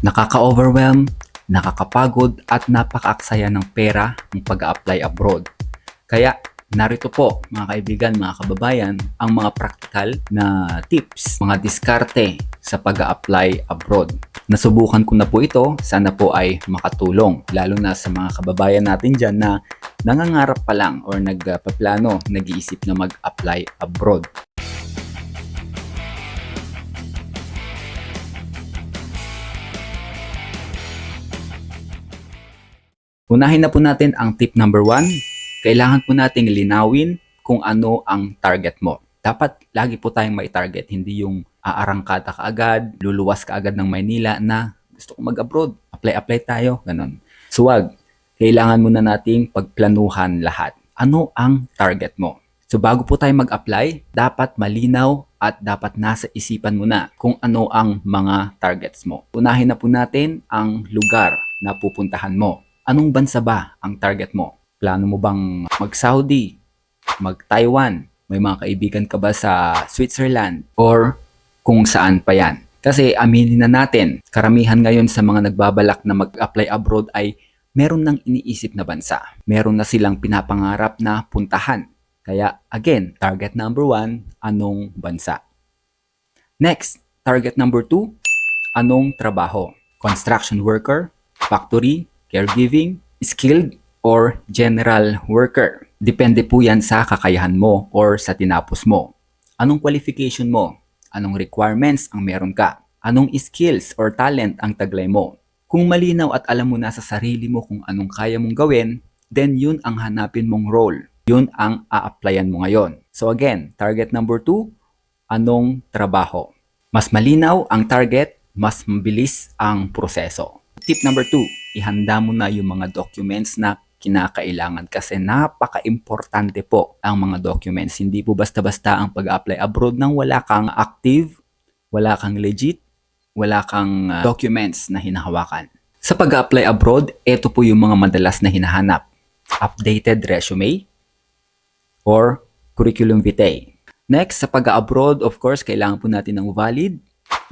Nakaka-overwhelm, nakakapagod at napaka-aksaya ng pera ng pag-a-apply abroad. Kaya narito po mga kaibigan, mga kababayan, ang mga practical na tips, mga diskarte sa pag-a-apply abroad. Nasubukan ko na po ito, sana po ay makatulong, lalo na sa mga kababayan natin dyan na nangangarap pa lang or nagpaplano, nag-iisip na mag-apply abroad. Unahin na po natin ang tip number 1. Kailangan po nating linawin kung ano ang target mo. Dapat lagi po tayong may target, hindi yung aarangkada ka agad, luluwas ka agad ng Maynila na gusto kong mag-abroad, apply tayo, ganun. So wag, kailangan muna nating pagplanuhan lahat. Ano ang target mo? So bago po tayo mag-apply, dapat malinaw at dapat nasa isipan mo na kung ano ang mga targets mo. Unahin na po natin ang lugar na pupuntahan mo. Anong bansa ba ang target mo? Plano mo bang mag-Saudi, mag-Taiwan? May mga kaibigan ka ba sa Switzerland? Or kung saan pa yan? Kasi aminin na natin, karamihan ngayon sa mga nagbabalak na mag-apply abroad ay meron ng iniisip na bansa. Meron na silang pinapangarap na puntahan. Kaya again, target number 1, anong bansa? Next, target number 2, anong trabaho? Construction worker, factory, caregiving, skilled, or general worker. Depende po yan sa kakayahan mo or sa tinapos mo. Anong qualification mo? Anong requirements ang meron ka? Anong skills or talent ang taglay mo? Kung malinaw at alam mo na sa sarili mo kung anong kaya mong gawin, then yun ang hanapin mong role. Yun ang a-applyan mo ngayon. So again, target number 2, anong trabaho? Mas malinaw ang target, mas mabilis ang proseso. Tip number 2, ihanda mo na yung mga documents na kinakailangan kasi napaka-importante po ang mga documents. Hindi po basta-basta ang pag-apply abroad nang wala kang active, wala kang legit, wala kang documents na hinahawakan. Sa pag-apply abroad, ito po yung mga madalas na hinahanap. Updated resume or curriculum vitae. Next, sa pag-abroad, of course, kailangan po natin ng valid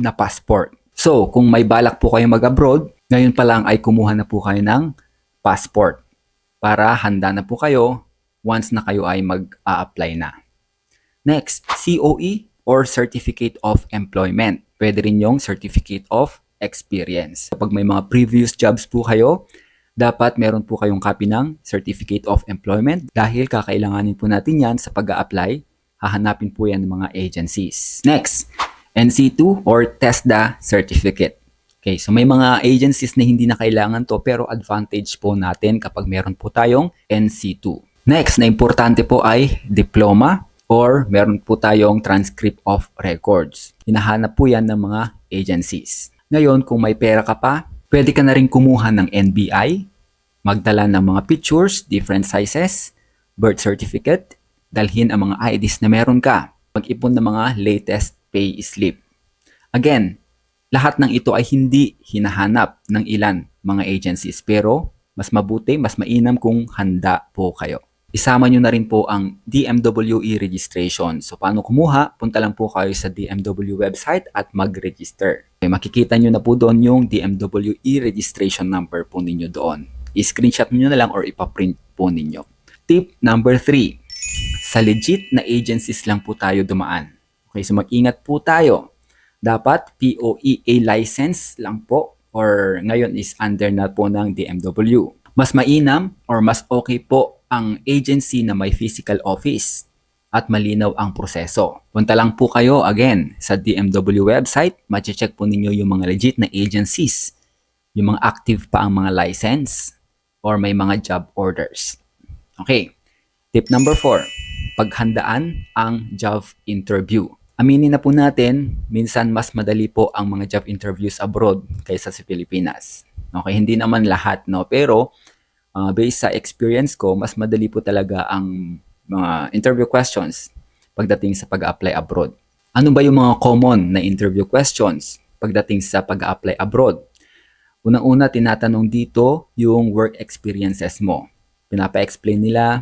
na passport. So, kung may balak po kayo mag-abroad, ngayon pa lang ay kumuha na po kayo ng passport para handa na po kayo once na kayo ay mag-a-apply na. Next, COE or Certificate of Employment. Pwede rin yung Certificate of Experience. Kapag may mga previous jobs po kayo, dapat meron po kayong copy ng Certificate of Employment dahil kakailanganin po natin yan sa pag-a-apply. Hahanapin po yan ng mga agencies. Next, NC2 or TESDA Certificate. Okay, so may mga agencies na hindi na kailangan to pero advantage po natin kapag meron po tayong NC2. Next na importante po ay diploma or meron po tayong transcript of records. Hinahanap po yan ng mga agencies. Ngayon, kung may pera ka pa, pwede ka na rin kumuha ng NBI, magdala ng mga pictures, different sizes, birth certificate, dalhin ang mga IDs na meron ka, mag-ipon ng mga latest pay slip. Again, lahat ng ito ay hindi hinahanap ng ilan mga agencies pero mas mabuti, mas mainam kung handa po kayo. Isama nyo na rin po ang DMWE registration. So paano kumuha? Punta lang po kayo sa DMW website at mag-register. Okay, makikita nyo na po doon yung DMWE registration number po ninyo doon. I-screenshot nyo na lang or ipaprint po ninyo. Tip number 3. Sa legit na agencies lang po tayo dumaan. Okay, so mag-ingat po tayo. Dapat POEA license lang po or ngayon is under na po ng DMW. Mas mainam or mas okay po ang agency na may physical office at malinaw ang proseso. Punta lang po kayo again sa DMW website, ma-check po ninyo yung mga legit na agencies, yung mga active pa ang mga license or may mga job orders. Okay, tip number 4, paghandaan ang job interview. Aminin na po natin, minsan mas madali po ang mga job interviews abroad kaysa sa Pilipinas. Okay, hindi naman lahat, no? Pero based sa experience ko, mas madali po talaga ang mga interview questions pagdating sa pag-apply abroad. Ano ba yung mga common na interview questions pagdating sa pag-apply abroad? Unang-una, tinatanong dito yung work experiences mo. Pinapa-explain nila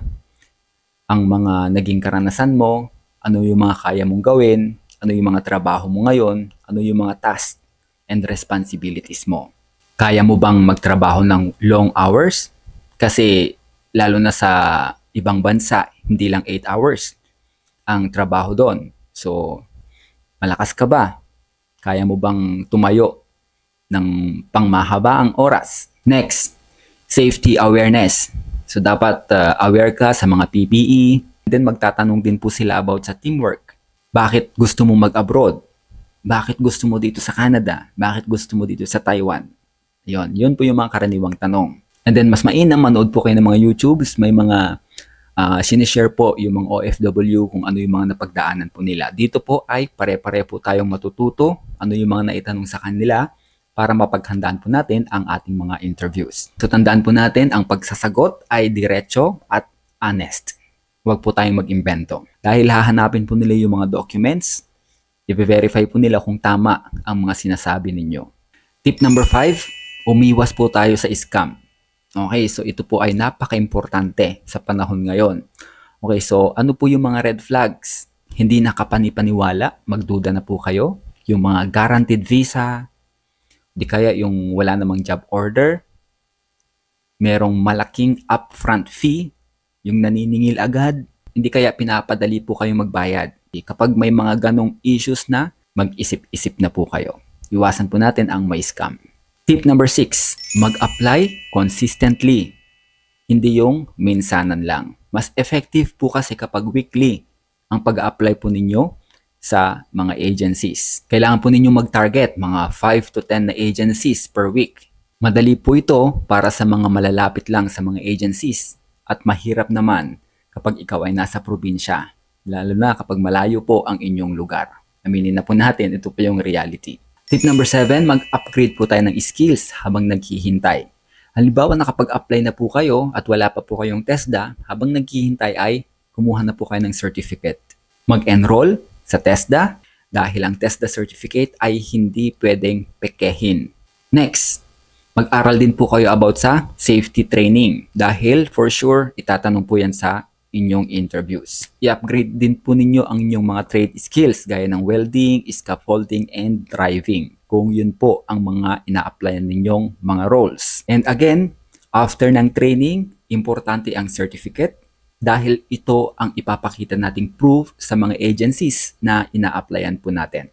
ang mga naging karanasan mo, ano yung mga kaya mong gawin, ano yung mga trabaho mo ngayon, ano yung mga tasks and responsibilities mo. Kaya mo bang magtrabaho ng long hours? Kasi lalo na sa ibang bansa, hindi lang 8 hours ang trabaho doon. So, malakas ka ba? Kaya mo bang tumayo ng pangmahabaang oras? Next, safety awareness. So, dapat aware ka sa mga PPE. Then, magtatanong din po sila about sa teamwork. Bakit gusto mo mag-abroad? Bakit gusto mo dito sa Canada? Bakit gusto mo dito sa Taiwan? Yun po yung mga karaniwang tanong. And then, mas mainam, manood po kayo ng mga YouTubes. May mga sinishare po yung mga OFW kung ano yung mga napagdaanan po nila. Dito po ay pare-pare po tayong matututo ano yung mga naitanong sa kanila para mapaghandaan po natin ang ating mga interviews. So tandaan po natin, ang pagsasagot ay diretso at honest. Huwag po tayong mag-imbento. Dahil hahanapin po nila yung mga documents, i-verify po nila kung tama ang mga sinasabi ninyo. Tip number 5, umiwas po tayo sa scam. Okay, so ito po ay napaka-importante sa panahon ngayon. Okay, so ano po yung mga red flags? Hindi nakapanipaniwala, magduda na po kayo. Yung mga guaranteed visa, di kaya yung wala namang job order, merong malaking upfront fee, yung naniningil agad, hindi kaya pinapadali po kayong magbayad. Kapag may mga ganong issues na, mag-isip-isip na po kayo. Iwasan po natin ang may scam. Tip number 6, mag-apply consistently. Hindi yung minsanan lang. Mas effective po kasi kapag weekly ang pag-apply po ninyo sa mga agencies. Kailangan po ninyo mag-target mga 5 to 10 na agencies per week. Madali po ito para sa mga malalapit lang sa mga agencies at mahirap naman kapag ikaw ay nasa probinsya. Lalo na kapag malayo po ang inyong lugar. Aminin na po natin, ito po yung reality. Tip number 7, mag-upgrade po tayo ng skills habang naghihintay. Halimbawa, nakapag-apply na po kayo at wala pa po kayong TESDA, habang naghihintay ay kumuha na po kayo ng certificate. Mag-enroll sa TESDA dahil ang TESDA certificate ay hindi pwedeng pekehin. Next, mag-aral din po kayo about sa safety training dahil for sure itatanong po yan sa inyong interviews. I-upgrade din po ninyo ang inyong mga trade skills gaya ng welding, scaffolding, and driving kung yun po ang mga ina-applyan ninyong mga roles. And again, after ng training, importante ang certificate dahil ito ang ipapakita nating proof sa mga agencies na ina-applyan po natin.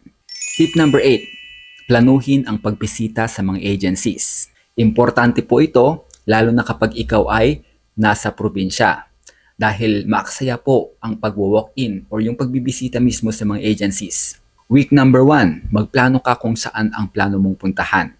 Tip number 8, planuhin ang pagbisita sa mga agencies. Importante po ito lalo na kapag ikaw ay nasa probinsya. Dahil maaksaya po ang pag-walk-in or yung pagbibisita mismo sa mga agencies. Week number 1, magplano ka kung saan ang plano mong puntahan.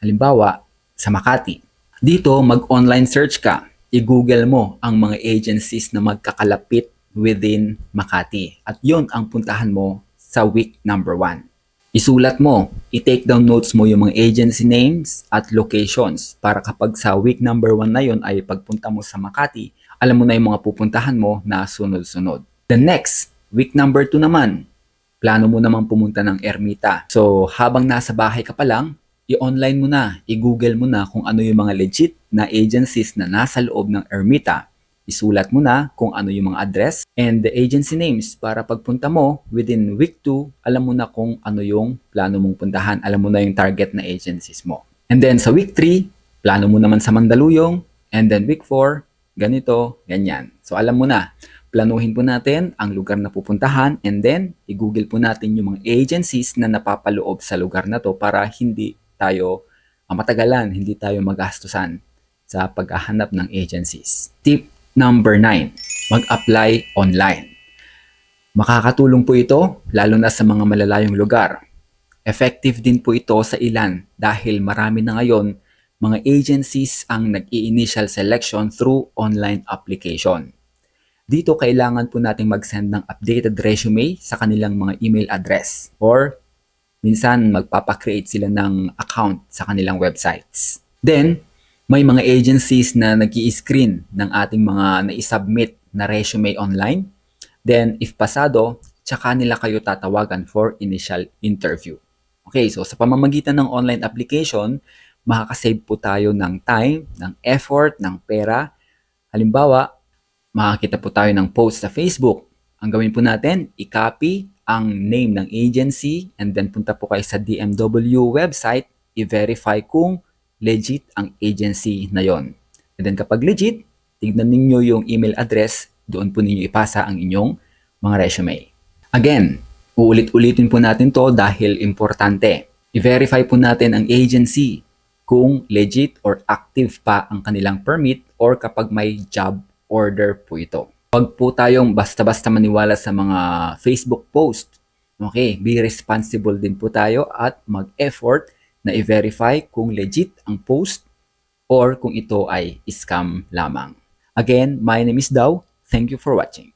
Halimbawa, sa Makati. Dito, mag-online search ka. I-google mo ang mga agencies na magkakalapit within Makati. At yun ang puntahan mo sa week number 1. Isulat mo, i-take down notes mo yung mga agency names at locations para kapag sa week number 1 na yun ay pagpunta mo sa Makati, alam mo na yung mga pupuntahan mo na sunod-sunod. The next, week number 2 naman, plano mo naman pumunta ng Ermita. So, habang nasa bahay ka pa lang, i-online mo na, i-google mo na kung ano yung mga legit na agencies na nasa loob ng Ermita. Isulat mo na kung ano yung mga address and the agency names para pagpunta mo within week 2, alam mo na kung ano yung plano mong puntahan, alam mo na yung target na agencies mo. And then sa week 3, plano mo naman sa Mandaluyong, and then week 4, ganito, ganyan. So alam mo na, planuhin po natin ang lugar na pupuntahan and then i-google po natin yung mga agencies na napapaloob sa lugar na to para hindi tayo matagalan, hindi tayo magastusan sa paghahanap ng agencies. Tip number 9, mag-apply online. Makakatulong po ito lalo na sa mga malalayong lugar. Effective din po ito sa ilan dahil marami na ngayon mga agencies ang nag-i-initial selection through online application. Dito kailangan po nating mag-send ng updated resume sa kanilang mga email address or minsan magpapakreate sila ng account sa kanilang websites. Then, may mga agencies na nag-i-screen ng ating mga na-submit na resume online. Then, if pasado, tsaka nila kayo tatawagan for initial interview. Okay, so sa pamamagitan ng online application, makakasave po tayo ng time, ng effort, ng pera. Halimbawa, makakita po tayo ng post sa Facebook. Ang gawin po natin, i-copy ang name ng agency and then punta po kayo sa DMW website, i-verify kung legit ang agency na yon. And then kapag legit, tignan ninyo yung email address, doon po ninyo ipasa ang inyong mga resume. Again, uulit-ulitin po natin to dahil importante. I-verify po natin ang agency kung legit or active pa ang kanilang permit or kapag may job order po ito. Huwag po tayong basta-basta maniwala sa mga Facebook post. Okay, be responsible din po tayo at mag-effort na i-verify kung legit ang post or kung ito ay scam lamang. Again, my name is Dao. Thank you for watching.